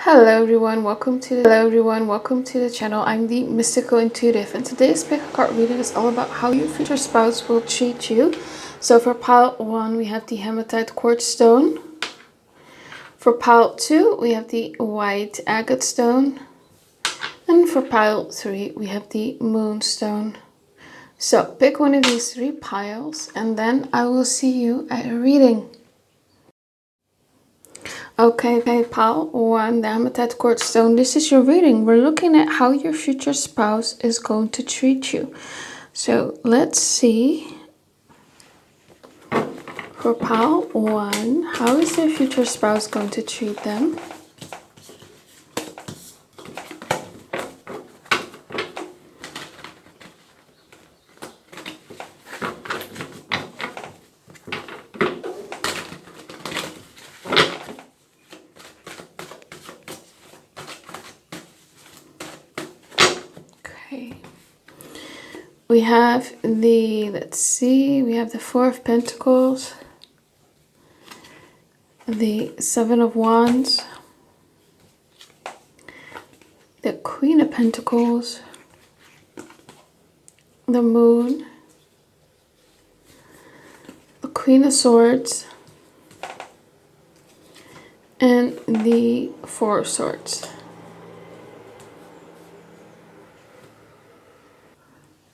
Hello everyone, welcome to the channel. I'm the Mystical Intuitive, and today's pick a card reading is all about how your future spouse will treat you. So for pile 1 we have the Hematite Quartz stone. For pile 2 we have the White Agate stone. And for pile 3 we have the Moonstone. So pick one of these 3 piles and then I will see you at a reading. Okay, pile 1, the Hematite Quartz stone. This is your reading. We're looking at how your future spouse is going to treat you. So let's see. For pile 1, how is their future spouse going to treat them? Okay. We have the, we have the Four of Pentacles, the Seven of Wands, the Queen of Pentacles, the Moon, the Queen of Swords, and the Four of Swords.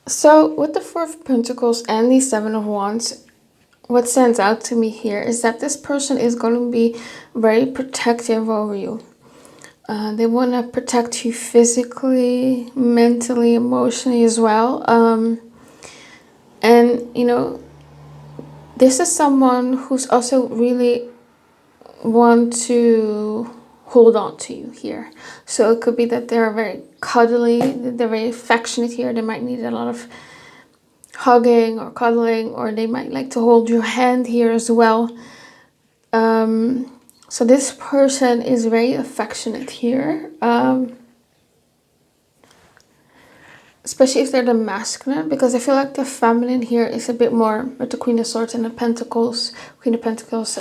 So with the Four of Pentacles and the Seven of Wands, what stands out to me here is that this person is going to be very protective over you. They want to protect you physically, mentally, emotionally as well. And, you know, this is someone who's also really want to hold on to you here. So it could be that they're very cuddly, they're very affectionate here. They might need a lot of hugging or cuddling, or they might like to hold your hand here as well. So this person is very affectionate here, especially if they're the masculine, because I feel like the feminine here is a bit more with the Queen of Swords and the Pentacles, Queen of Pentacles.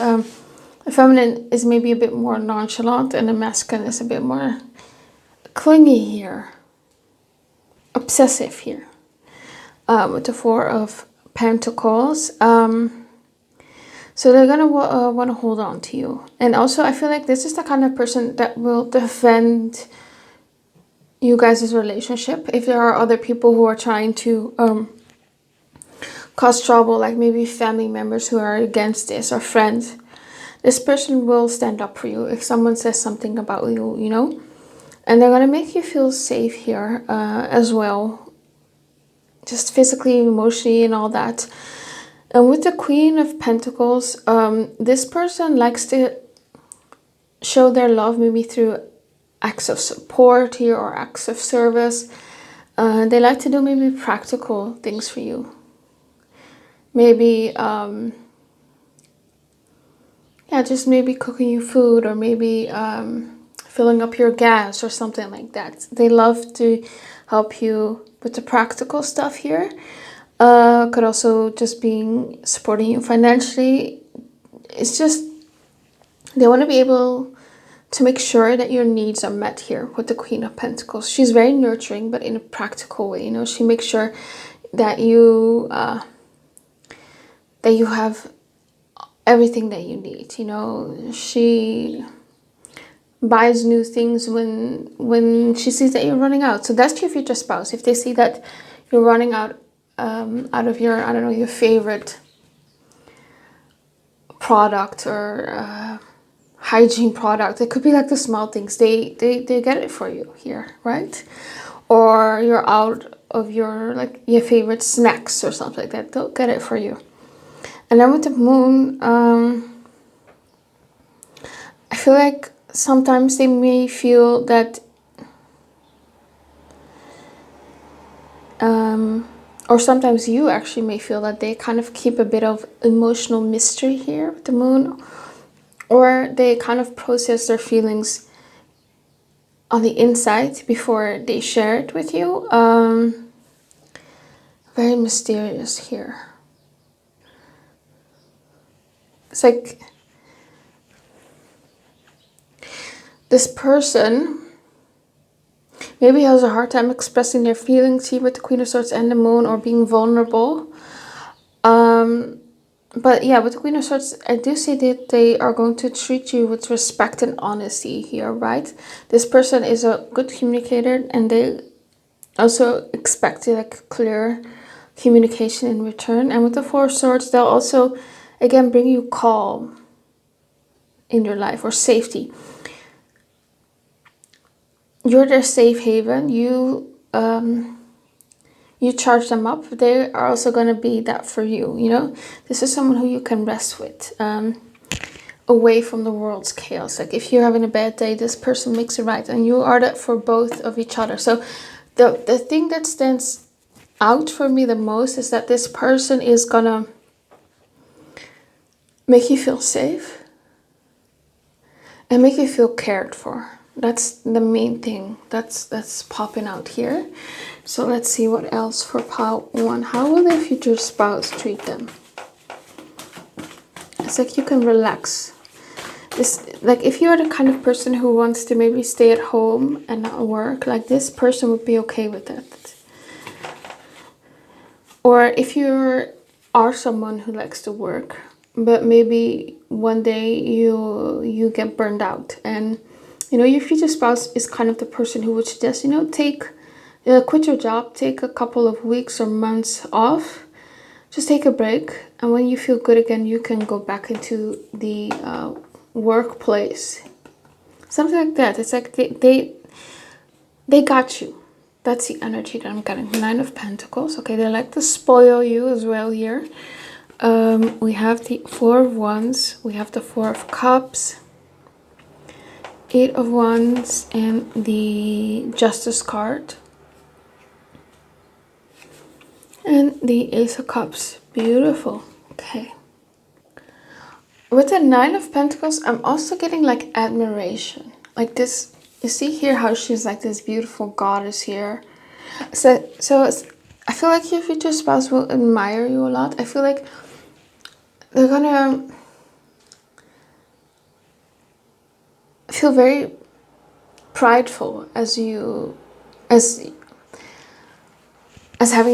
The feminine is maybe a bit more nonchalant and the masculine is a bit more clingy here, obsessive here, with the Four of Pentacles. So they're going to want to hold on to you. And also I feel like this is the kind of person that will defend you guys' relationship. If there are other people who are trying to cause trouble, like maybe family members who are against this or friends, this person will stand up for you if someone says something about you, you know. And they're going to make you feel safe here as well. Just physically, emotionally, and all that. And with the Queen of Pentacles, this person likes to show their love maybe through acts of support here or acts of service. They like to do maybe practical things for you. Maybe, yeah, just maybe cooking you food, or maybe filling up your gas or something like that. They love to help you with the practical stuff here. Could also just being supporting you financially. It's just they want to be able to make sure that your needs are met here with the Queen of Pentacles. She's very nurturing, but in a practical way. You know, she makes sure that you have everything that you need. You know, she buys new things when she sees that you're running out. So that's your future spouse. If they see that you're running out of your, I don't know, your favorite product or hygiene product, it could be like the small things, they get it for you here, right? Or you're out of your, like, your favorite snacks or something like that, they'll get it for you. And then with the Moon, I feel like sometimes they may feel that or sometimes you actually may feel that they kind of keep a bit of emotional mystery here with the Moon, or they kind of process their feelings on the inside before they share it with you. Very mysterious here. It's like this person maybe has a hard time expressing their feelings here with the Queen of Swords and the Moon, or being vulnerable. But yeah, with the Queen of Swords, I do see that they are going to treat you with respect and honesty here, right? This person is a good communicator, and they also expect like clear communication in return. And with the Four of Swords, they'll also, again, bring you calm in your life, or safety. You're their safe haven. You charge them up. They are also going to be that for you, you know? This is someone who you can rest with, away from the world's chaos. Like if you're having a bad day, this person makes it right, and you are that for both of each other. So the thing that stands out for me the most is that this person is gonna make you feel safe and make you feel cared for. That's the main thing that's popping out here. So let's see what else for pile 1. How will their future spouse treat them? It's like you can relax. This, like if you're the kind of person who wants to maybe stay at home and not work, like this person would be okay with that. Or if you are someone who likes to work, but maybe one day you get burned out, and you know your future spouse is kind of the person who would suggest, you know, quit your job, take a couple of weeks or months off, just take a break, and when you feel good again, you can go back into the workplace, something like that. It's like they got you. That's the energy that I'm getting. 9 of Pentacles. Okay, they like to spoil you as well here. We have the 4 of Wands. We have the 4 of Cups, 8 of Wands, and the Justice card. And the Ace of Cups. Beautiful. Okay. With the 9 of Pentacles, I'm also getting like admiration. Like this, you see here how she's like this beautiful goddess here. So I feel like your future spouse will admire you a lot. I feel like they're gonna feel very prideful as having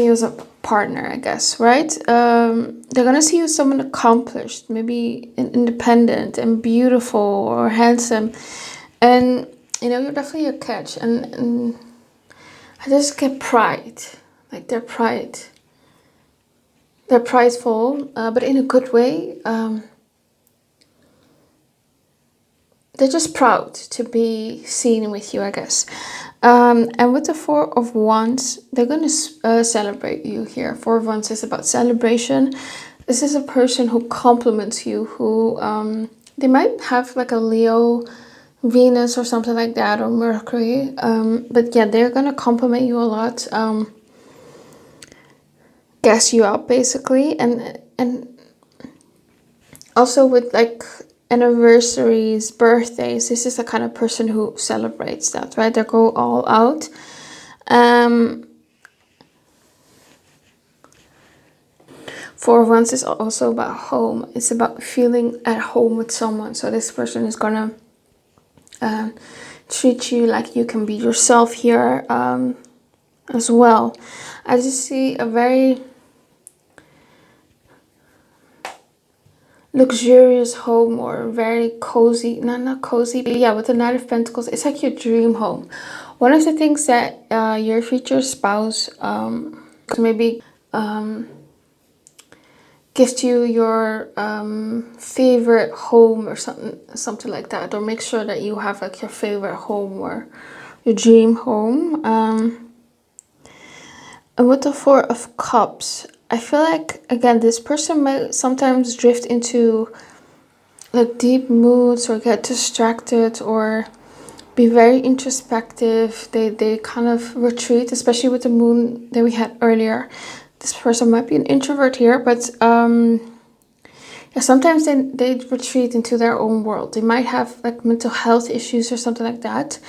you as a partner, I guess, right? They're gonna see you as someone accomplished, maybe independent and beautiful or handsome, and you know you're definitely a catch. And I just get pride, like they're prideful, but in a good way. They're just proud to be seen with you, I guess. And with the 4 of Wands, they're going to celebrate you here. 4 of Wands is about celebration. This is a person who compliments you, who they might have like a Leo, Venus or something like that, or Mercury. But yeah, they're going to compliment you a lot, gas you up basically. And also with like anniversaries, birthdays, this is the kind of person who celebrates that, right? They go all out. 4 of Wands is also about home. It's about feeling at home with someone. So this person is gonna treat you like you can be yourself here as well. I just see a very luxurious home, or very cozy, not cozy, but yeah, with the 9 of Pentacles, it's like your dream home. One of the things that your future spouse maybe gift you your favorite home or something like that, or make sure that you have like your favorite home or your dream home. And with the 4 of Cups, I feel like, again, this person might sometimes drift into like deep moods, or get distracted, or be very introspective. They kind of retreat, especially with the Moon that we had earlier. This person might be an introvert here, but yeah, sometimes they retreat into their own world. They might have like mental health issues or something like that.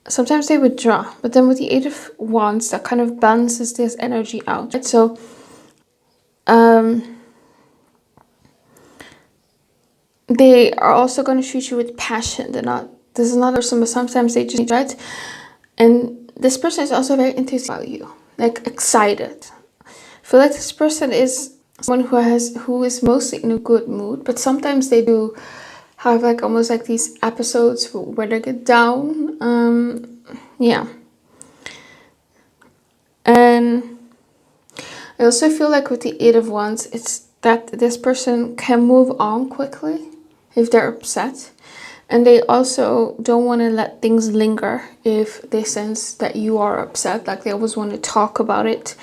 Sometimes they withdraw, but then with the 8 of Wands, that kind of balances this energy out. Right? So they are also going to treat you with passion. They're not this is not a person, but sometimes they just right. And this person is also very enthusiastic about you, like excited. I feel like this person is someone who is mostly in a good mood, but sometimes they do have like almost like these episodes where they get down. Yeah. And I also feel like with the Eight of Wands, it's that this person can move on quickly if they're upset. And they also don't want to let things linger if they sense that you are upset. Like they always want to talk about it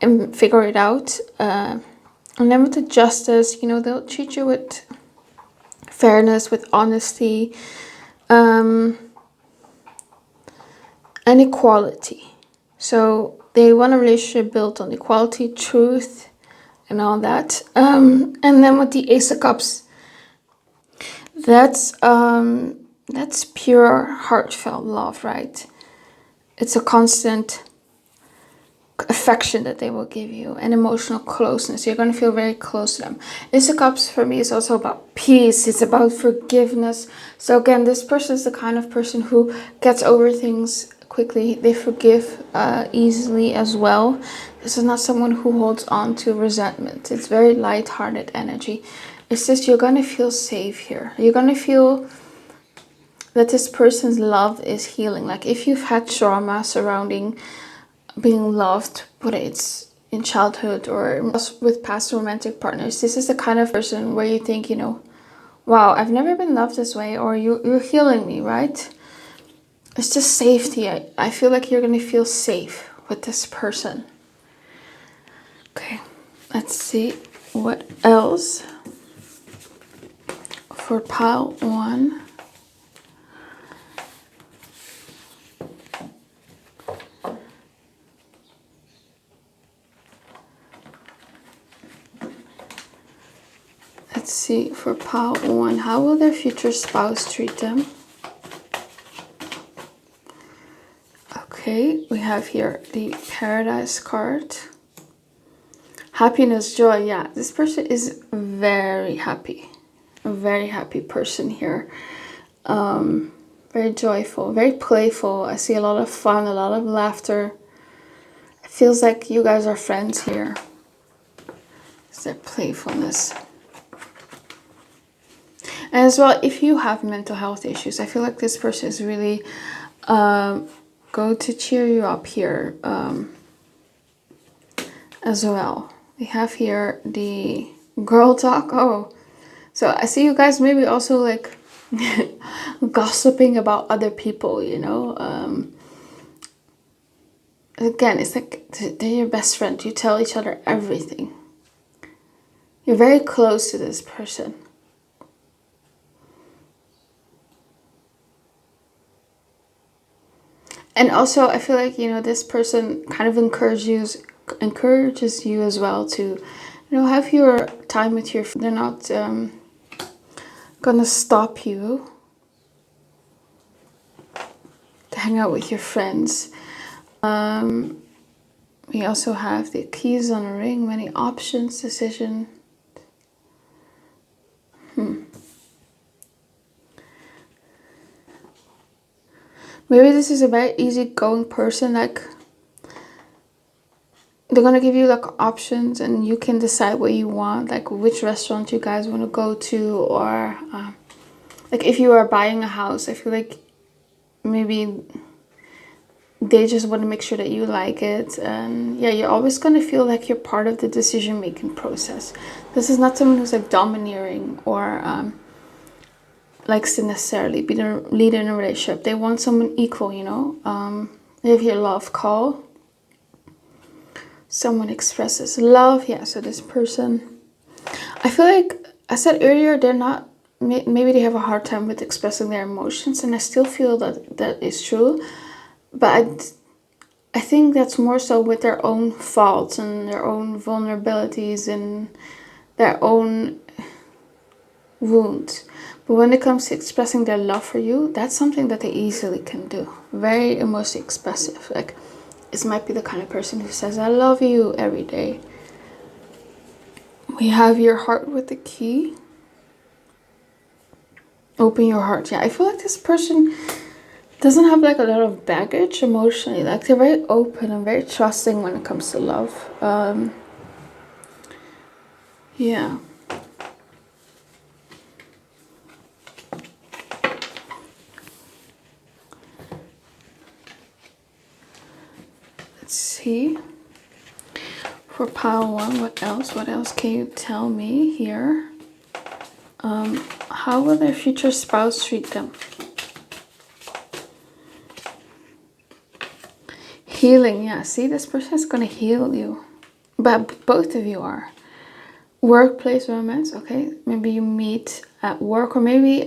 and figure it out. And then with the Justice, you know, they'll treat you with fairness, with honesty, and equality. So they want a relationship built on equality, truth, and all that. And then with the Ace of Cups, that's pure heartfelt love, right? It's a constant affection that they will give you and emotional closeness. You're going to feel very close to them. Ace of Cups for me is also about peace. It's about forgiveness. So again, this person is the kind of person who gets over things quickly. They forgive easily as well. This is not someone who holds on to resentment. It's very light-hearted energy. It's just you're going to feel safe here. You're going to feel that this person's love is healing. Like if you've had trauma surrounding being loved, whether it's in childhood or with past romantic partners, this is the kind of person where you think, you know, wow, I've never been loved this way, or you're healing me, right? It's just safety. I feel like you're going to feel safe with this person. Okay, let's see what else for pile 1. Let's see for pile 1. How will their future spouse treat them? Okay, we have here the Paradise card. Happiness, joy. Yeah, this person is very happy. A very happy person here. Very joyful, very playful. I see a lot of fun, a lot of laughter. It feels like you guys are friends here. It's their playfulness. And as well, if you have mental health issues, I feel like this person is really going to cheer you up here as well. We have here the girl talk. Oh, so I see you guys maybe also like gossiping about other people, you know. Again, it's like they're your best friend. You tell each other everything. You're very close to this person. And also, I feel like, you know, this person kind of encourages you as well to, you know, have your time with your friends. They're not gonna stop you to hang out with your friends. We also have the keys on a ring, many options, decision. Maybe this is a very easygoing person, like they're gonna give you like options and you can decide what you want, like which restaurant you guys want to go to, or like if you are buying a house, I feel like maybe they just want to make sure that you like it. And yeah, you're always going to feel like you're part of the decision-making process. This is not someone who's like domineering or likes to necessarily be the leader in a relationship. They want someone equal, you know. They have your love call. Someone expresses love. Yeah, so this person, I feel like I said earlier, they're not, maybe they have a hard time with expressing their emotions, and I still feel that that is true. But I think that's more so with their own faults and their own vulnerabilities and their own wounds. But when it comes to expressing their love for you, that's something that they easily can do. Very emotionally expressive. Like, this might be the kind of person who says, I love you every day. We have your heart with the key. Open your heart. Yeah, I feel like this person doesn't have like a lot of baggage emotionally. Like they're very open and very trusting when it comes to love. Yeah. Let's see. For pile 1, what else? What else can you tell me here? How will their future spouse treat them? Healing, yeah. See, this person is going to heal you. But both of you are. Workplace romance, okay. Maybe you meet at work, or maybe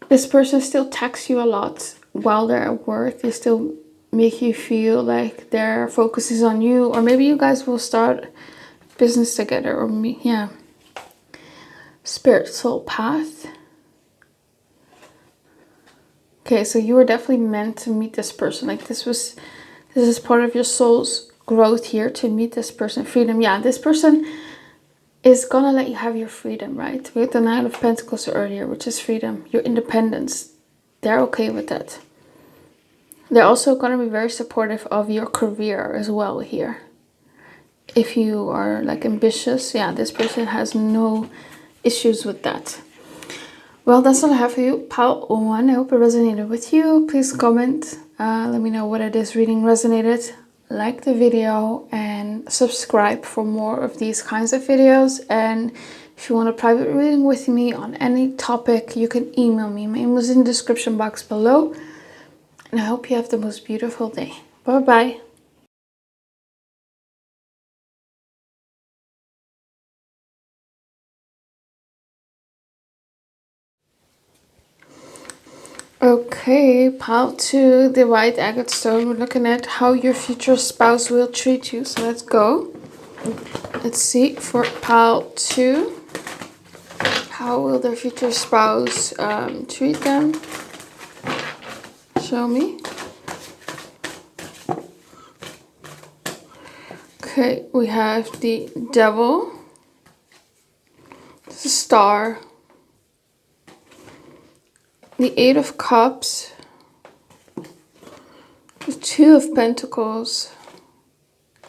this person still texts you a lot while they're at work. They still make you feel like their focus is on you. Or maybe you guys will start business together, or me, yeah. Spiritual path. Okay, so you were definitely meant to meet this person. Like this is part of your soul's growth here, to meet this person. Freedom, yeah. This person is gonna let you have your freedom, right? We had the Nine of Pentacles earlier, which is freedom, your independence. They're okay with that. They're also gonna be very supportive of your career as well here. If you are like ambitious, yeah, this person has no issues with that. Well, that's all I have for you, pile 1. I hope it resonated with you. Please comment. Let me know what it is reading resonated. Like the video and subscribe for more of these kinds of videos. And if you want a private reading with me on any topic, you can email me. My email is in the description box below. And I hope you have the most beautiful day. Bye-bye. Okay, pile 2, the white agate stone. We're looking at how your future spouse will treat you. So let's go. Let's see for pile 2. How will their future spouse treat them? Show me. Okay, we have the Devil, the Star, the Eight of Cups, the Two of Pentacles,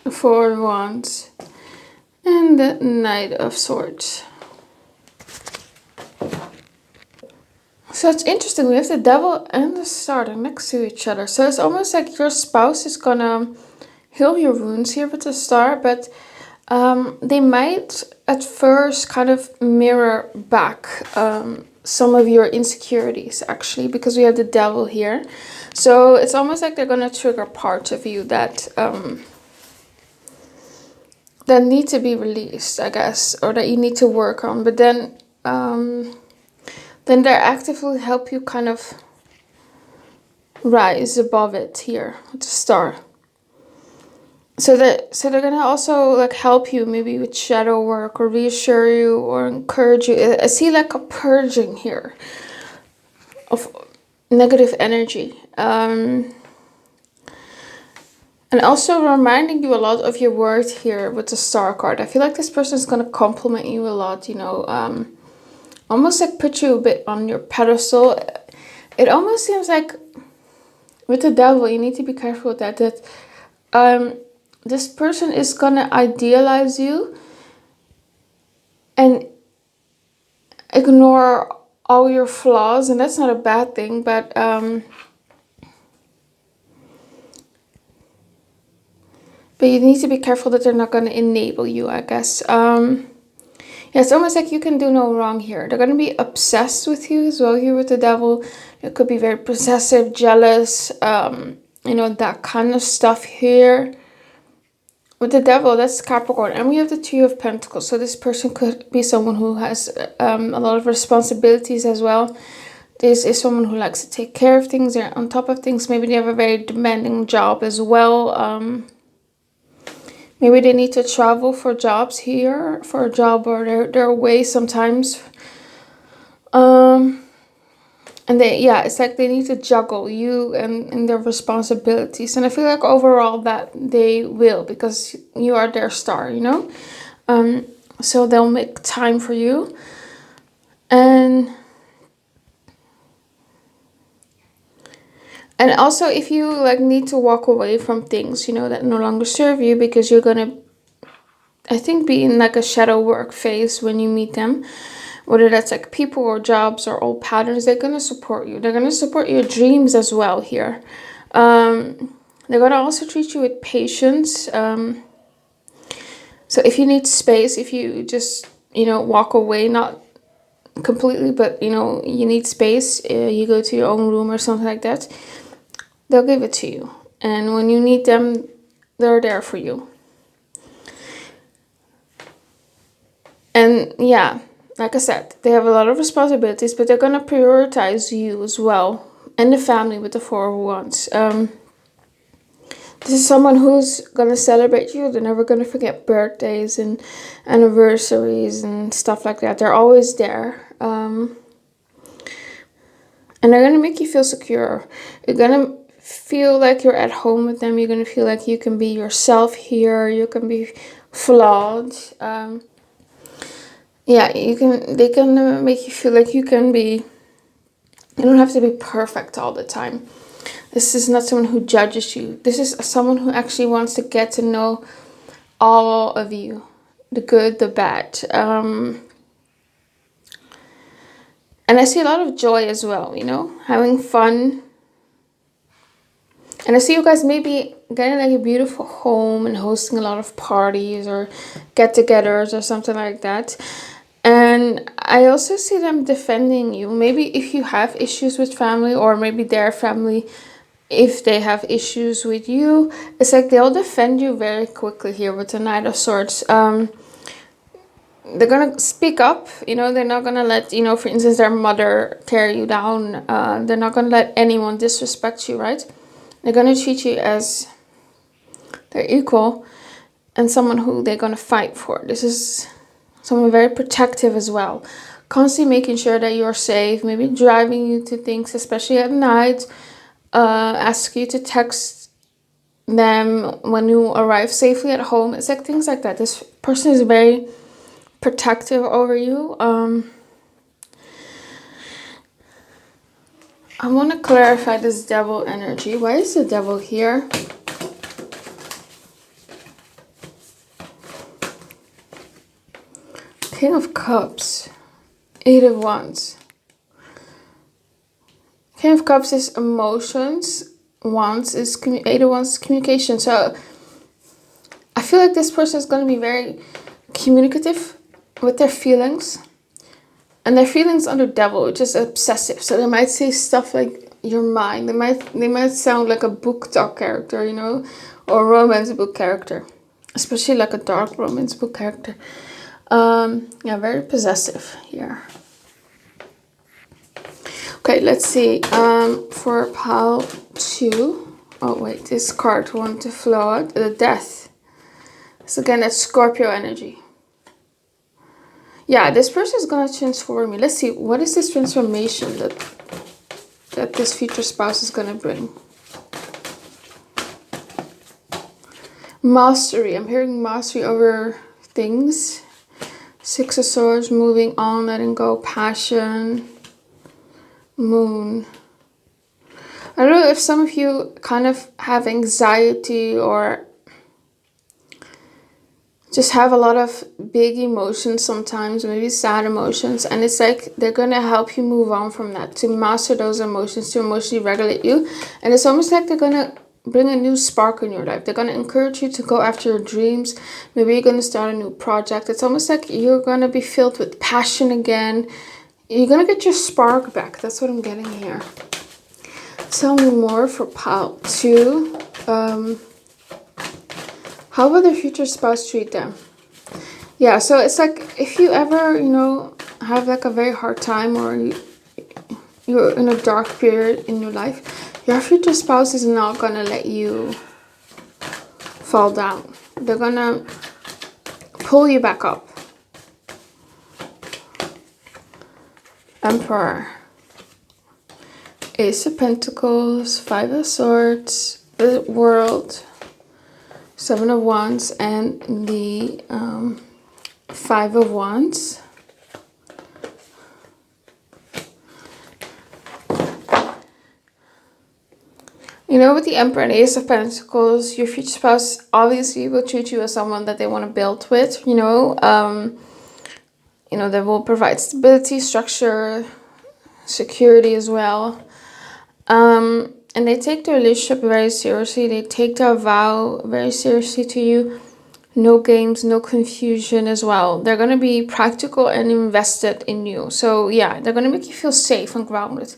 the Four of Wands, and the Knight of Swords. So it's interesting, we have the Devil and the Star next to each other. So it's almost like your spouse is gonna heal your wounds here with the Star, but they might at first kind of mirror back some of your insecurities, actually, because we have the Devil here. So it's almost like they're gonna trigger parts of you that that need to be released, I guess, or that you need to work on. But then they actively help you kind of rise above it here with the Star. So they're gonna also like help you maybe with shadow work, or reassure you, or encourage you. I see like a purging here of negative energy, and also reminding you a lot of your worth here with the Star card. I feel like this person is gonna compliment you a lot, you know, almost like put you a bit on your pedestal. It almost seems like with the Devil, you need to be careful with that. This person is gonna idealize you and ignore all your flaws, and that's not a bad thing, but you need to be careful that they're not gonna enable you, I guess. Yeah, it's almost like you can do no wrong here. They're gonna be obsessed with you as well here with the Devil. It could be very possessive, jealous, you know, that kind of stuff here. With the Devil, that's Capricorn, and we have the Two of Pentacles. So this person could be someone who has a lot of responsibilities as well. This is someone who likes to take care of things. They're on top of things. Maybe they have a very demanding job as well. Maybe they need to travel for jobs here, for a job, or they're away sometimes. And it's like they need to juggle you and their responsibilities. And I feel like overall that they will, because you are their star, you know? So they'll make time for you. And also, if you like need to walk away from things, you know, that no longer serve you, because you're gonna, I think, be in like a shadow work phase when you meet them, whether that's like people or jobs or old patterns, they're gonna support you. They're gonna support your dreams as well here. They're gonna also treat you with patience. So if you need space, if you just, you know, walk away, not completely, but you know, you need space, you go to your own room or something like that, they'll give it to you. And when you need them, they're there for you. And yeah, like I said, they have a lot of responsibilities, but they're going to prioritize you as well, and the family with the Four of Wands. This is someone who's going to celebrate you. They're never going to forget birthdays and anniversaries and stuff like that. They're always there. And they're going to make you feel secure. You're going to feel like you're at home with them. You're going to feel like you can be yourself here. You can be flawed. Yeah, they can make you feel like you can be, you don't have to be perfect all the time. This is not someone who judges you. This is someone who actually wants to get to know all of you, the good, the bad. And I see a lot of joy as well, you know, having fun. And I see you guys maybe getting like a beautiful home and hosting a lot of parties or get-togethers or something like that. And I also see them defending you. Maybe if you have issues with family, or maybe their family, if they have issues with you, it's like they'll defend you very quickly here with the Knight of Swords. They're gonna speak up, you know, they're not gonna let, you know, for instance, their mother tear you down. They're not gonna let anyone disrespect you, right? They're gonna treat you as their equal and someone who they're gonna fight for. This is someone very protective as well. Constantly making sure that you're safe, maybe driving you to things, especially at night. Ask you to text them when you arrive safely at home. It's like things like that. This person is very protective over you. I want to clarify this devil energy. Why is the devil here? King of Cups, Eight of Wands. King of Cups is emotions. Wands is Eight of Wands is communication. So I feel like this person is going to be very communicative with their feelings. And their feelings under devil, which is obsessive. So they might say stuff like your mind. They might sound like a book talk character, you know, or a romance book character. Especially like a dark romance book character. Yeah, very possessive here. Okay, let's see. For pile 2. Oh wait, this card wanted to flow out. The Death. So again, that's Scorpio energy. Yeah, this person is going to transform you. Let's see, what is this transformation that this future spouse is going to bring? Mastery. I'm hearing mastery over things. Six of Swords, moving on, letting go, passion. Moon. I don't know if some of you kind of have anxiety or just have a lot of big emotions sometimes, maybe sad emotions, and it's like they're gonna help you move on from that, to master those emotions, to emotionally regulate you. And it's almost like they're gonna bring a new spark in your life. They're gonna encourage you to go after your dreams. Maybe you're gonna start a new project. It's almost like you're gonna be filled with passion again. You're gonna get your spark back. That's what I'm getting here. Tell me more for pile 2. How will their future spouse treat them? Yeah, so it's like if you ever, you know, have like a very hard time, or you're in a dark period in your life, your future spouse is not going to let you fall down. They're going to pull you back up. Emperor. Ace of Pentacles, Five of Swords, the World, Seven of Wands, and the Five of Wands. You know, with the Emperor and Ace of Pentacles, your future spouse obviously will treat you as someone that they want to build with, that will provide stability, structure, security as well. And they take the relationship very seriously. They take their vow very seriously to you. No games, no confusion as well. They're going to be practical and invested in you. So yeah, they're going to make you feel safe and grounded.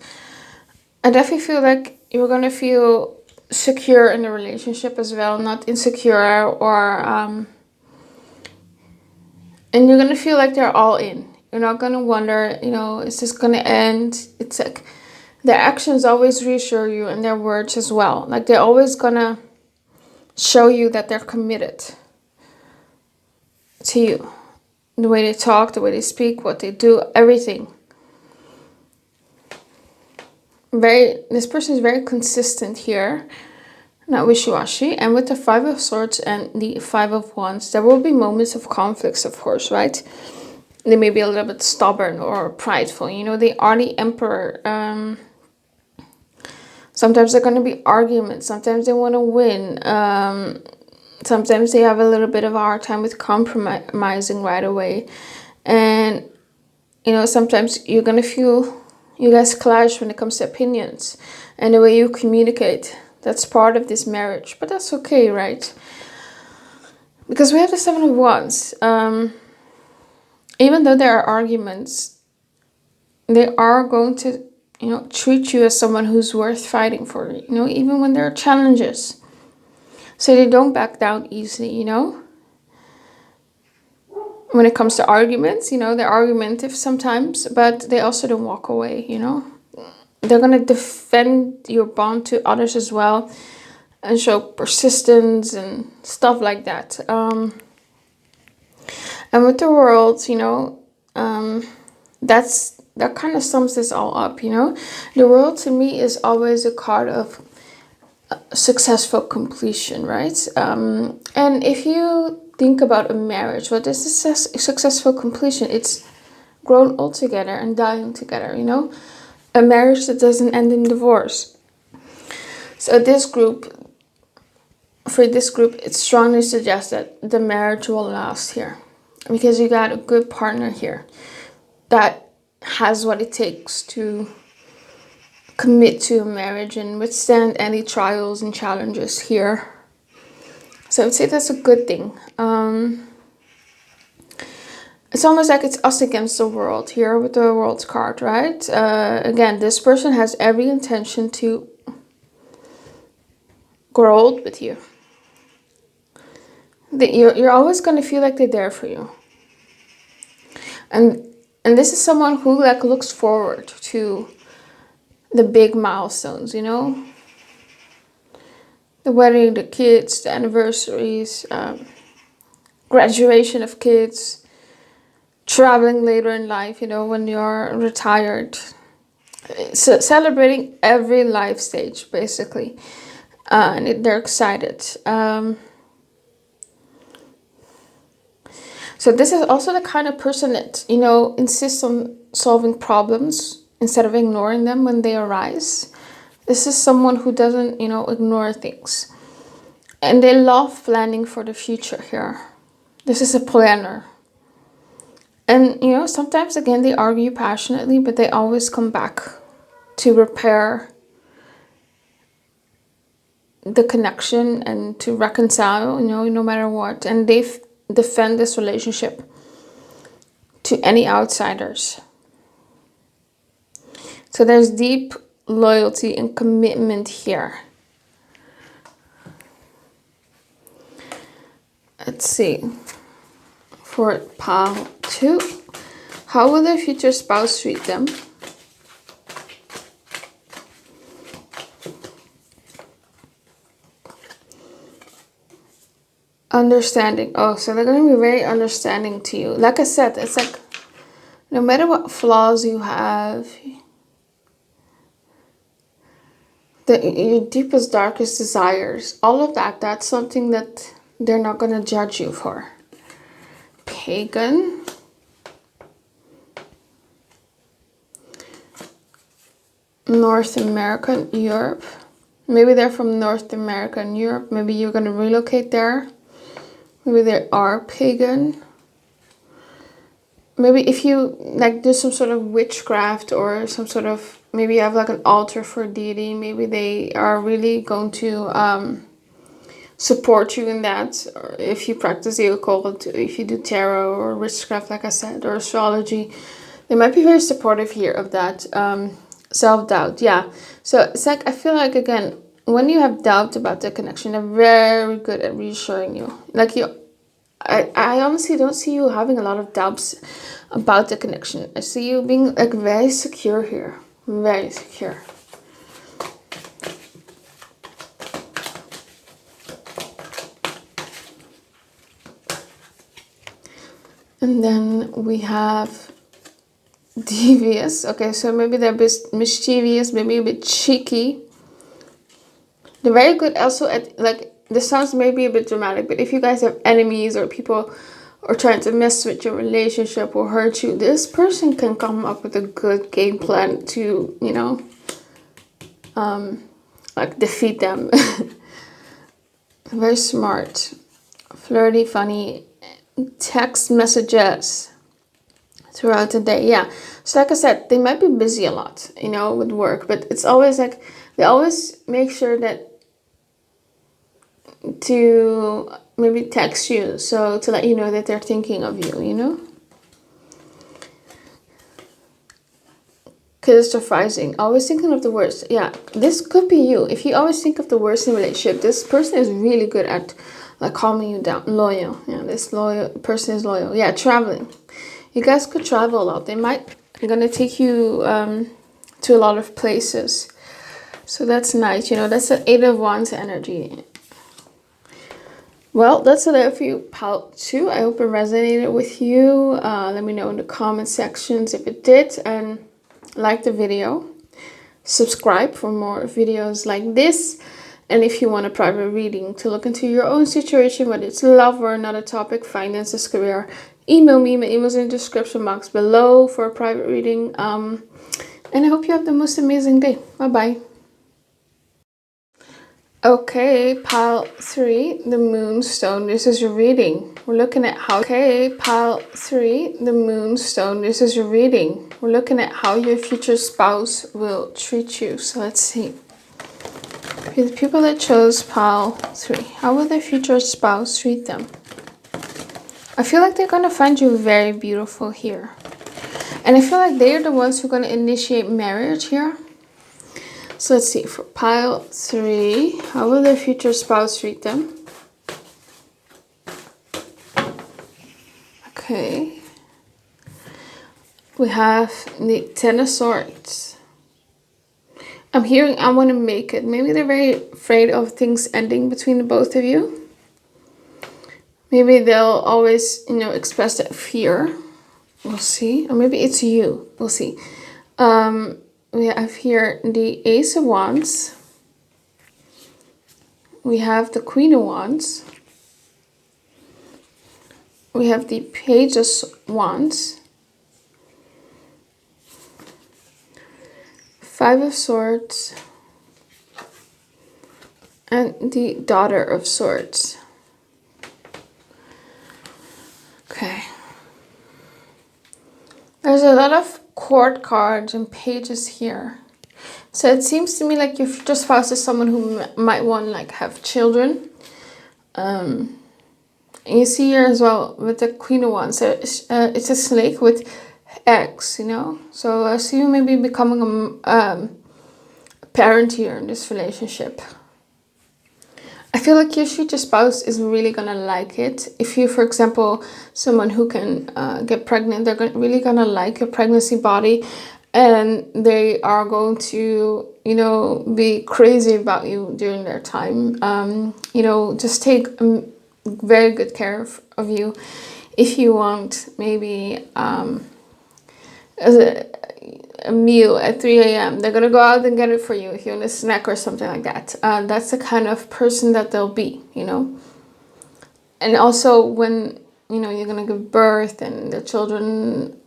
I definitely feel like you're going to feel secure in the relationship as well, not insecure or... and you're going to feel like they're all in. You're not going to wonder, is this going to end? It's like their actions always reassure you and their words as well. Like they're always going to show you that they're committed to you. The way they talk, the way they speak, what they do, everything. This person is very consistent here, not wishy-washy. And with the Five of Swords and the Five of Wands, there will be moments of conflicts, of course, right? They may be a little bit stubborn or prideful. They are the Emperor. Sometimes they're going to be arguments. Sometimes they want to win. Sometimes they have a little bit of a hard time with compromising right away. And, sometimes you're going to feel you guys clash when it comes to opinions and the way you communicate. That's part of this marriage. But that's okay, right? Because we have the Seven of Wands. Even though there are arguments, they are going to, treat you as someone who's worth fighting for, even when there are challenges. So they don't back down easily, When it comes to arguments, they're argumentative sometimes, but they also don't walk away, They're going to defend your bond to others as well and show persistence and stuff like that. And with the World, that kind of sums this all up, The World to me is always a card of successful completion, right? And if you think about a marriage, what is a successful completion? It's grown old together and dying together, A marriage that doesn't end in divorce. So for this group, it strongly suggests that the marriage will last here. Because you got a good partner here that has what it takes to commit to a marriage and withstand any trials and challenges here. So I would say that's a good thing. It's almost like it's us against the world here with the World card, right? Again, this person has every intention to grow old with you. You're always going to feel like they're there for you. And this is someone who looks forward to the big milestones, The wedding, the kids, the anniversaries, graduation of kids, traveling later in life, when you're retired. So celebrating every life stage, basically. And they're excited. So this is also the kind of person that, insists on solving problems instead of ignoring them when they arise. This is someone who doesn't, ignore things. And they love planning for the future here. This is a planner. And, sometimes, again, they argue passionately, but they always come back to repair the connection and to reconcile, no matter what. And they defend this relationship to any outsiders. So there's deep loyalty and commitment here. Let's see. For pile 2, how will their future spouse treat them? Understanding. Oh, so they're going to be very understanding to you. Like I said, it's like no matter what flaws you have, your deepest, darkest desires, all of that, that's something that they're not going to judge you for. Pagan. North America, Europe. Maybe they're from North America and Europe. Maybe you're going to relocate there. Maybe they are pagan. Maybe if you like do some sort of witchcraft or some sort of, maybe you have like an altar for a deity. Maybe they are really going to support you in that. Or if you practice the occult, if you do tarot or witchcraft, like I said, or astrology, they might be very supportive here of that. Self-doubt, yeah. So it's like, I feel like, again, when you have doubt about the connection, they're very good at reassuring you. Like I honestly don't see you having a lot of doubts about the connection. I see you being like very secure here. Very secure. And then we have devious. Okay, so maybe they're a bit mischievous, maybe a bit cheeky. They're very good also at, like, this sounds maybe a bit dramatic, but if you guys have enemies or people are trying to mess with your relationship or hurt you, this person can come up with a good game plan to, you know, like defeat them. Very smart, flirty, funny, text messages throughout the day. Yeah, so like I said, they might be busy a lot, you know, with work, but it's always like they always make sure that to maybe text you, so to let you know that they're thinking of you, you know. Catastrophizing, always thinking of the worst. Yeah, this could be you. If you always think of the worst in a relationship, this person is really good at like calming you down. Loyal. Yeah, this loyal person is loyal. Yeah, traveling. You guys could travel a lot. They might gonna take you to a lot of places. So that's nice. You know, that's the 8 of Wands energy. Well, that's it for you, pile 2. I hope it resonated with you. Let me know in the comment sections if it did, and like the video. Subscribe for more videos like this. And if you want a private reading to look into your own situation, whether it's love or another topic, finances, career, email me. My email's in the description box below for a private reading. And I hope you have the most amazing day. Bye-bye. Okay, pile 3, the Moonstone. This is your reading. We're looking at how... Okay, pile 3, the Moonstone. This is your reading. We're looking at how your future spouse will treat you. So let's see. The people that chose pile 3, how will their future spouse treat them? I feel like they're going to find you very beautiful here. And I feel like they're the ones who are going to initiate marriage here. So let's see, for pile 3, how will their future spouse treat them? Okay. We have the 10 of Swords. I'm hearing I want to make it. Maybe they're very afraid of things ending between the both of you. Maybe they'll always, you know, express that fear. We'll see. Or maybe it's you. We'll see. We have here the Ace of Wands. We have the Queen of Wands. We have the Page of Wands. 5 of Swords. And the Daughter of Swords. Okay. There's a lot of court cards and pages here. So it seems to me like your future spouse is someone who might want to like have children. And you see here as well with the Queen of Wands, so it's a snake with eggs, you know. So I see you maybe becoming a parent here in this relationship. I feel like your future spouse is really gonna like it. If you, for example, someone who can get pregnant, they're really gonna like your pregnancy body, and they are going to, you know, be crazy about you during their time. You know, just take very good care of you. If you want maybe a meal at 3 a.m. They're gonna go out and get it for you if you want a snack or something like that. That's the kind of person that they'll be, you know. And also when, you know, you're gonna give birth and the children,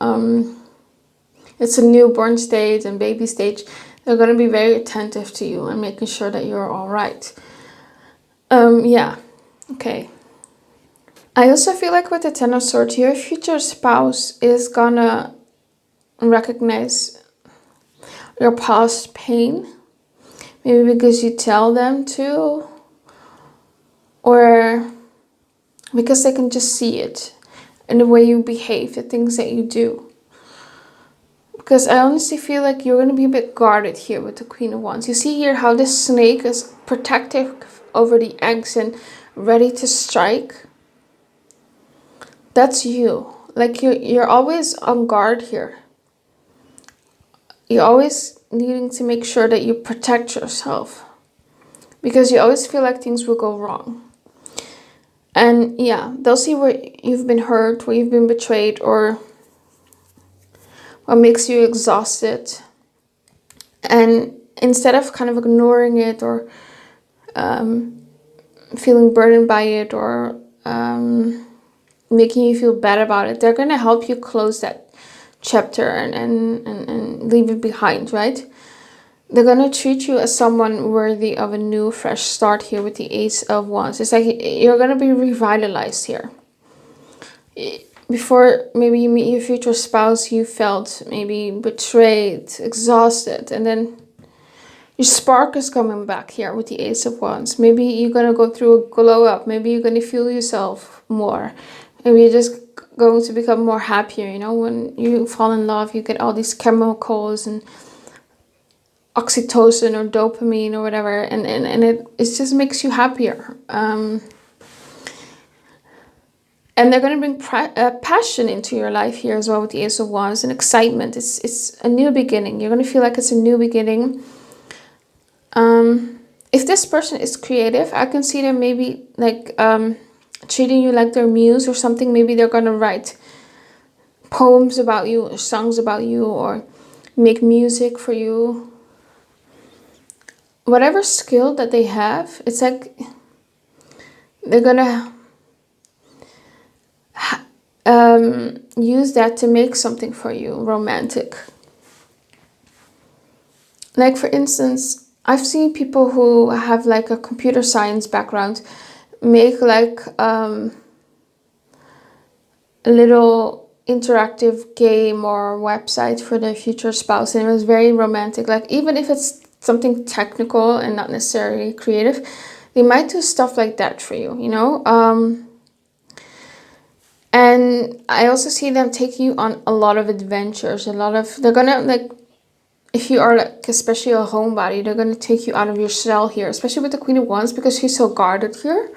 it's a newborn stage and baby stage, They're going to be very attentive to you and making sure that you're all right. Yeah. Okay. I also feel like with the Ten of Swords, your future spouse is gonna recognize your past pain. Maybe because you tell them to, or because they can just see it in the way you behave, the things that you do. Because I honestly feel like you're going to be a bit guarded here with the Queen of Wands. You see here how this snake is protective over the eggs and ready to strike. That's you. Like you're always on guard here. You're always needing to make sure that you protect yourself. Because you always feel like things will go wrong. And yeah, they'll see where you've been hurt, where you've been betrayed, or what makes you exhausted. And instead of kind of ignoring it or feeling burdened by it or making you feel bad about it, they're going to help you close that chapter and leave it behind, right? They're going to treat you as someone worthy of a new, fresh start here with the Ace of Wands. It's like you're going to be revitalized here. Before maybe you meet your future spouse, you felt maybe betrayed, exhausted, and then your spark is coming back here with the Ace of Wands. Maybe you're going to go through a glow up. Maybe you're going to feel yourself more. Maybe you're just going to become more happier. You know, when you fall in love, you get all these chemicals and oxytocin or dopamine or whatever, and it just makes you happier. And they're going to bring passion into your life here as well with the Ace of Wands and excitement. It's a new beginning. You're going to feel like it's a new beginning. If this person is creative, I can see them maybe like treating you like their muse or something. Maybe they're going to write poems about you or songs about you or make music for you. Whatever skill that they have, it's like they're going to use that to make something for you romantic. Like for instance, I've seen people who have like a computer science background make like a little interactive game or website for their future spouse, and it was very romantic. Like even if it's something technical and not necessarily creative, they might do stuff like that for you, you know. And I also see them taking you on a lot of adventures, they're gonna like, if you are like especially a homebody, they're gonna take you out of your shell here, especially with the Queen of Wands because she's so guarded here.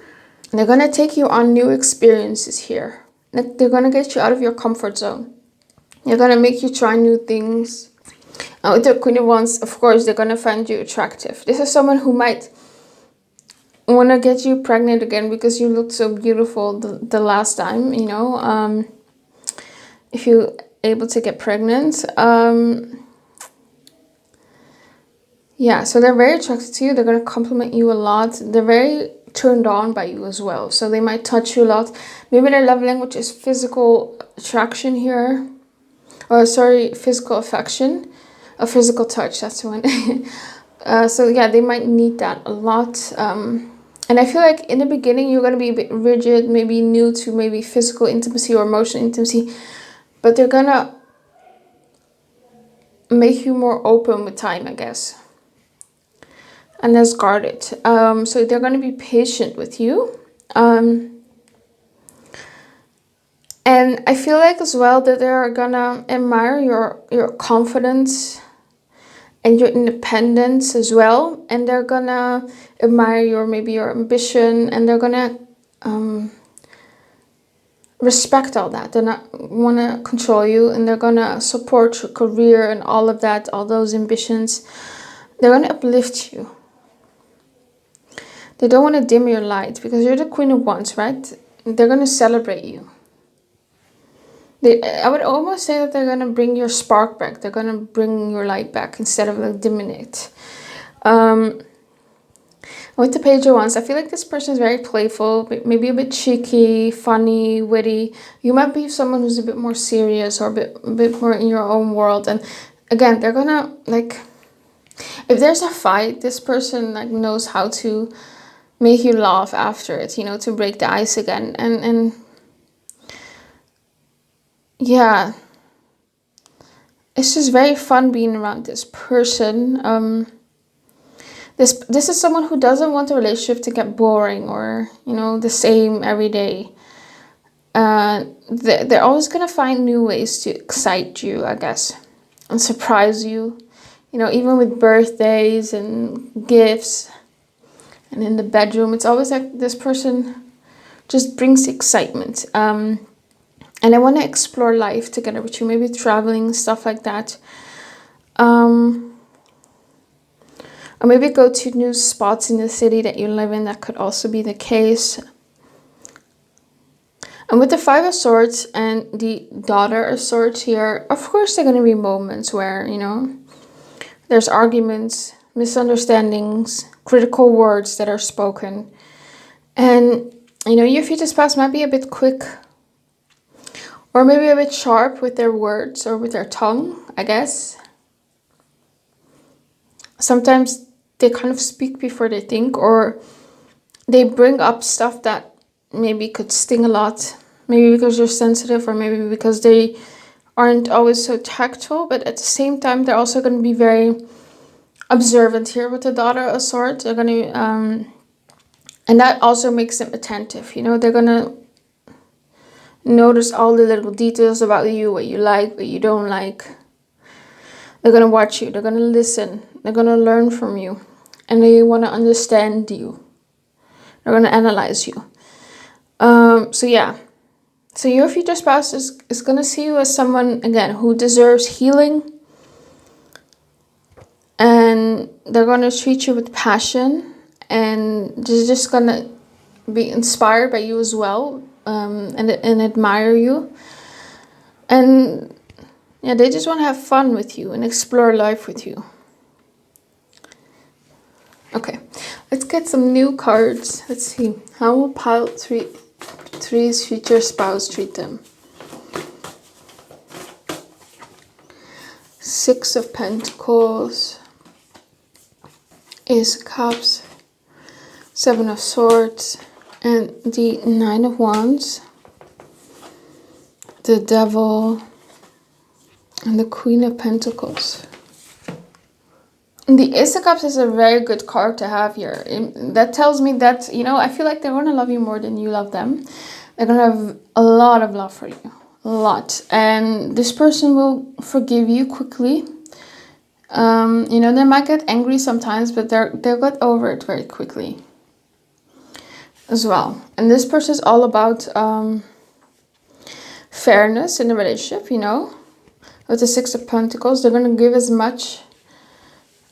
And they're gonna take you on new experiences here. Like they're gonna get you out of your comfort zone. They're gonna make you try new things. And with the Queen of Wands, of course, they're gonna find you attractive. This is someone who might want to get you pregnant again because you looked so beautiful the last time, you know. If you're able to get pregnant, yeah, so they're very attracted to you. They're going to compliment you a lot. They're very turned on by you as well, so they might touch you a lot. Maybe their love language is physical attraction here, or sorry, physical affection, a physical touch, that's the one. So yeah, they might need that a lot. And I feel like in the beginning, you're going to be a bit rigid, maybe new to maybe physical intimacy or emotional intimacy. But they're going to make you more open with time, I guess. And less guarded. So they're going to be patient with you. And I feel like as well that they're going to admire your confidence and your independence as well, and they're gonna admire your ambition, and they're gonna respect all that. They're not want to control you, and they're gonna support your career and all of that, all those ambitions. They're gonna uplift you. They don't want to dim your light because you're the Queen of Wands, right? They're gonna celebrate you. I would almost say that they're going to bring your spark back. They're going to bring your light back instead of like dimming it. With the Page of Wands, I feel like this person is very playful, maybe a bit cheeky, funny, witty. You might be someone who's a bit more serious or a bit more in your own world. And again, they're going to like, If there's a fight, this person like knows how to make you laugh after it, you know, to break the ice again. And yeah, it's just very fun being around this person. This is someone who doesn't want a relationship to get boring or, you know, the same every day. They're always gonna find new ways to excite you, I guess, and surprise you. You know, even with birthdays and gifts, and in the bedroom, it's always like this person just brings excitement. And I want to explore life together with you, maybe traveling, stuff like that. Or maybe go to new spots in the city that you live in. That could also be the case. And with the Five of Swords and the Daughter of Swords here, of course there are going to be moments where, you know, there's arguments, misunderstandings, critical words that are spoken. And, you know, your future spouse might be a bit quick or maybe a bit sharp with their words or with their tongue, I guess. Sometimes they kind of speak before they think, or they bring up stuff that maybe could sting a lot. Maybe because you're sensitive, or maybe because they aren't always so tactful. But at the same time, they're also going to be very observant here with the Daughter of Swords. They're going to, and that also makes them attentive. You know, they're going to notice all the little details about you, what you like, what you don't like. They're going to watch you. They're going to listen. They're going to learn from you. And they want to understand you. They're going to analyze you. So yeah. So your future spouse is going to see you as someone, again, who deserves healing. And they're going to treat you with passion. And they're just going to be inspired by you as well. And admire you. And yeah, they just want to have fun with you and explore life with you. Okay, let's get some new cards. Let's see. How will pile three's future spouse treat them? Six of Pentacles, Ace of Cups, Seven of Swords, and the Nine of Wands, the Devil, and the Queen of Pentacles. The Ace of Cups is a very good card to have here. That tells me that, you know, I feel like they're going to love you more than you love them. They're going to have a lot of love for you. A lot. And this person will forgive you quickly. You know, they might get angry sometimes, but they'll get over it very quickly as well. And this person is all about fairness in the relationship, you know. With the Six of Pentacles, they're going to give as much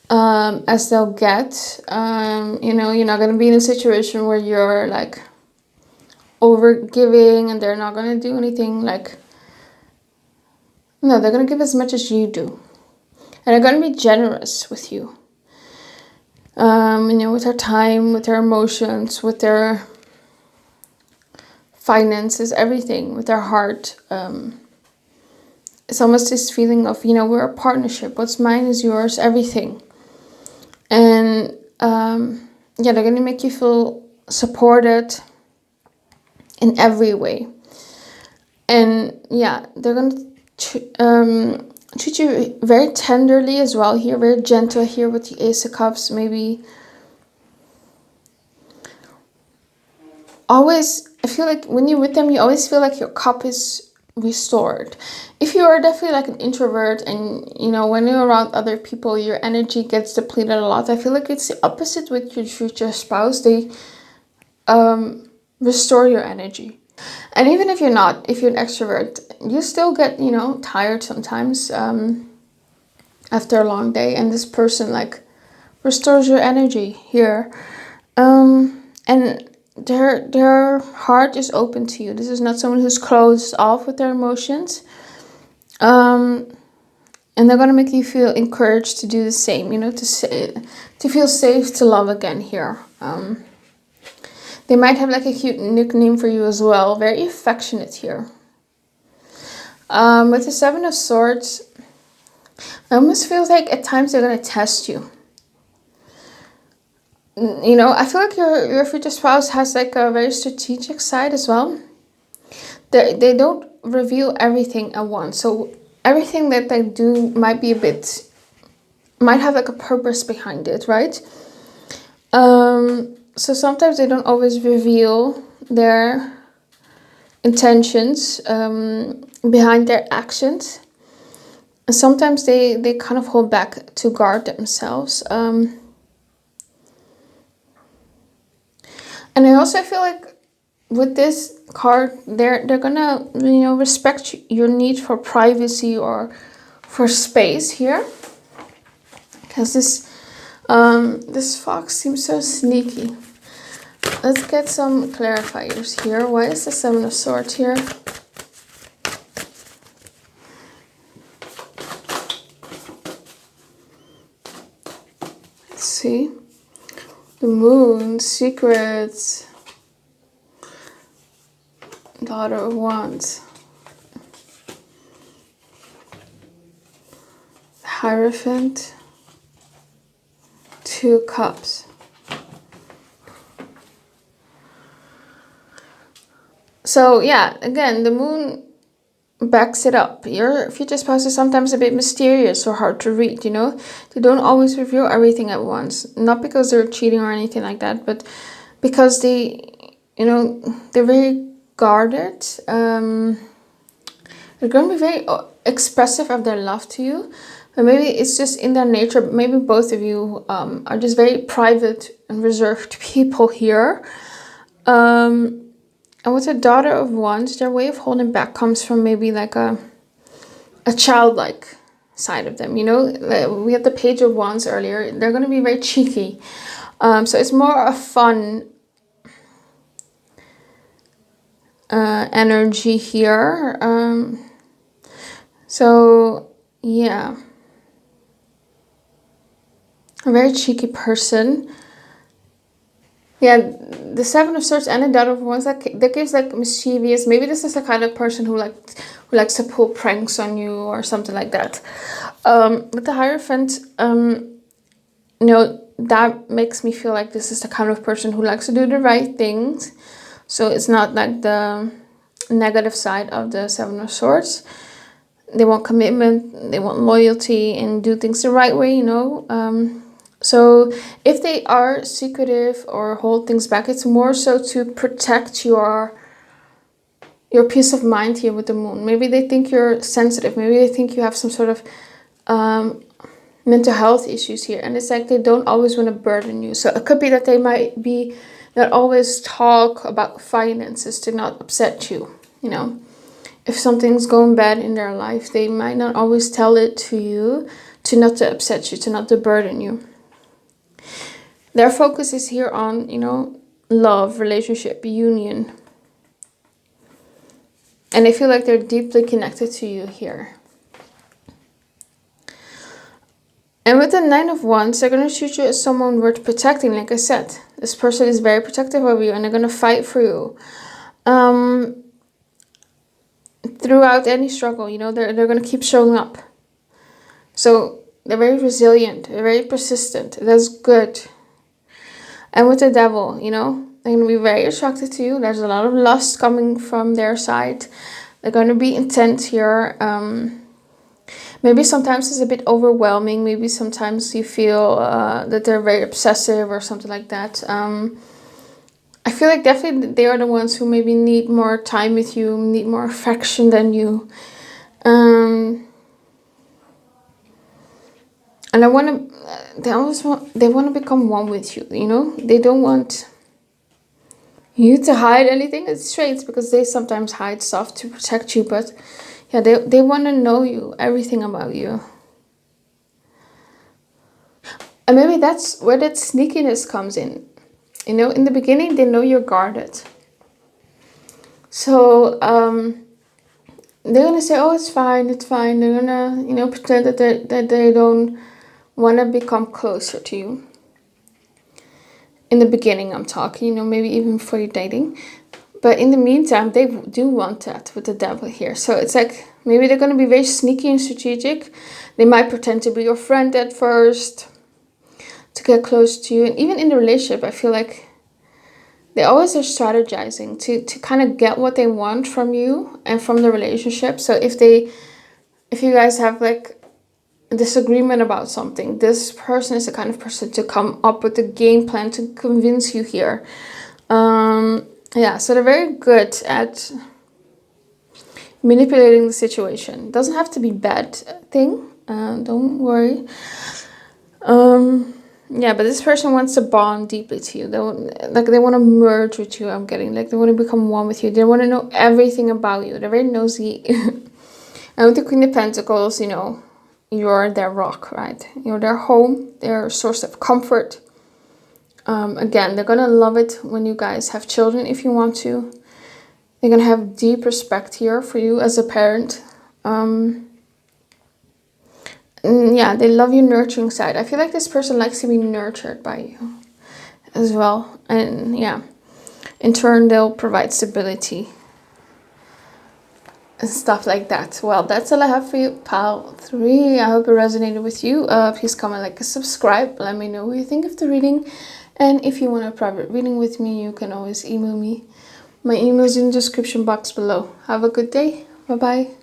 as they'll get. You know, you're not going to be in a situation where you're like over giving and they're not going to do anything. Like, no, they're going to give as much as you do, and they're going to be generous with you. You know, with their time, with their emotions, with their finances, everything, with their heart. It's almost this feeling of, you know, we're a partnership. What's mine is yours, everything. And yeah, they're going to make you feel supported in every way. And yeah, they're going to treat you very tenderly as well here, very gentle here with the Ace of Cups. Maybe always, I feel like when you're with them, you always feel like your cup is restored. If you are definitely like an introvert and, you know, when you're around other people, your energy gets depleted a lot. I feel like it's the opposite with your future spouse. They restore your energy. And even if you're not, if you're an extrovert, you still get, you know, tired sometimes after a long day. And this person like restores your energy here. And their heart is open to you. This is not someone who's closed off with their emotions. And they're going to make you feel encouraged to do the same, you know, to feel safe to love again here. They might have like a cute nickname for you as well. Very affectionate here. With the Seven of Swords, it almost feels like at times they're going to test you. You know, I feel like your future spouse has like a very strategic side as well. They don't reveal everything at once. So everything that they do might be a bit, might have like a purpose behind it, right? So sometimes they don't always reveal their intentions behind their actions. And sometimes they kind of hold back to guard themselves. And I also feel like with this card, they're gonna, you know, respect your need for privacy or for space here. Because this fox seems so sneaky. Let's get some clarifiers here. Why is the Seven of Swords here? Let's see. The Moon, Secrets, Daughter of Wands, Hierophant, Two Cups. So yeah, again, the Moon backs it up. Your future spouse is sometimes a bit mysterious or hard to read, you know? They don't always reveal everything at once. Not because they're cheating or anything like that, but because they, you know, they're very guarded. They're going to be very expressive of their love to you. But maybe it's just in their nature. Maybe both of you are just very private and reserved people here. And with the Daughter of Wands, their way of holding back comes from maybe like a childlike side of them, you know? We had the Page of Wands earlier. They're going to be very cheeky. So it's more a fun energy here. So, yeah. A very cheeky person. Yeah, the Seven of Swords and the Daughter of Wands, that gives like mischievous. Maybe this is the kind of person who likes to pull pranks on you or something like that. With the Hierophant, you know, that makes me feel like this is the kind of person who likes to do the right things. So it's not like the negative side of the Seven of Swords. They want commitment, they want loyalty, and do things the right way, you know. So if they are secretive or hold things back, it's more so to protect your peace of mind here with the Moon. Maybe they think you're sensitive. Maybe they think you have some sort of mental health issues here. And it's like they don't always want to burden you. So it could be that they might be not always talk about finances to not upset you, you know. If something's going bad in their life, they might not always tell it to you to not to upset you, to not to burden you. Their focus is here on, you know, love, relationship, union. And I feel like they're deeply connected to you here. And with the Nine of Wands, they're going to treat you as someone worth protecting, like I said. This person is very protective of you and they're going to fight for you. Throughout any struggle, you know, they're going to keep showing up. So they're very resilient, they're very persistent. That's good. And with the Devil, you know, they're going to be very attracted to you. There's a lot of lust coming from their side. They're going to be intense here. Maybe sometimes it's a bit overwhelming. Maybe sometimes you feel that they're very obsessive or something like that. I feel like definitely they are the ones who maybe need more time with you, need more affection than you. And they want to become one with you, you know? They don't want you to hide anything. It's strange because they sometimes hide stuff to protect you, but yeah, they want to know you, everything about you. And maybe that's where that sneakiness comes in. You know, in the beginning, they know you're guarded. So, they're going to say, oh, it's fine. They're going to, you know, pretend that they don't want to become closer to you. In the beginning, I'm talking, you know, maybe even before you're dating. But in the meantime, they do want that with the Devil here. So it's like, maybe they're going to be very sneaky and strategic. They might pretend to be your friend at first. to get close to you. And even in the relationship, I feel like they always are strategizing to kind of get what they want from you and from the relationship. So if you guys have like a disagreement about something, this person is the kind of person to come up with a game plan to convince you here. Yeah, so they're very good at manipulating the situation. It doesn't have to be bad thing. Don't worry. Yeah, but this person wants to bond deeply to you. They want to merge with you. I'm getting like they want to become one with you. They want to know everything about you. They're very nosy. And with the Queen of Pentacles, you know, you're their rock, right? You're their home, their source of comfort. Again, they're gonna love it when you guys have children if you want to. They're gonna have deep respect here for you as a parent. Yeah, they love your nurturing side. I feel like this person likes to be nurtured by you as well. And yeah, in turn, they'll provide stability and stuff like that. Well, that's all I have for you, pile 3. I hope it resonated with you. Please comment, like, and subscribe. Let me know what you think of the reading. And if you want a private reading with me, you can always email me. My email is in the description box below. Have a good day. Bye-bye.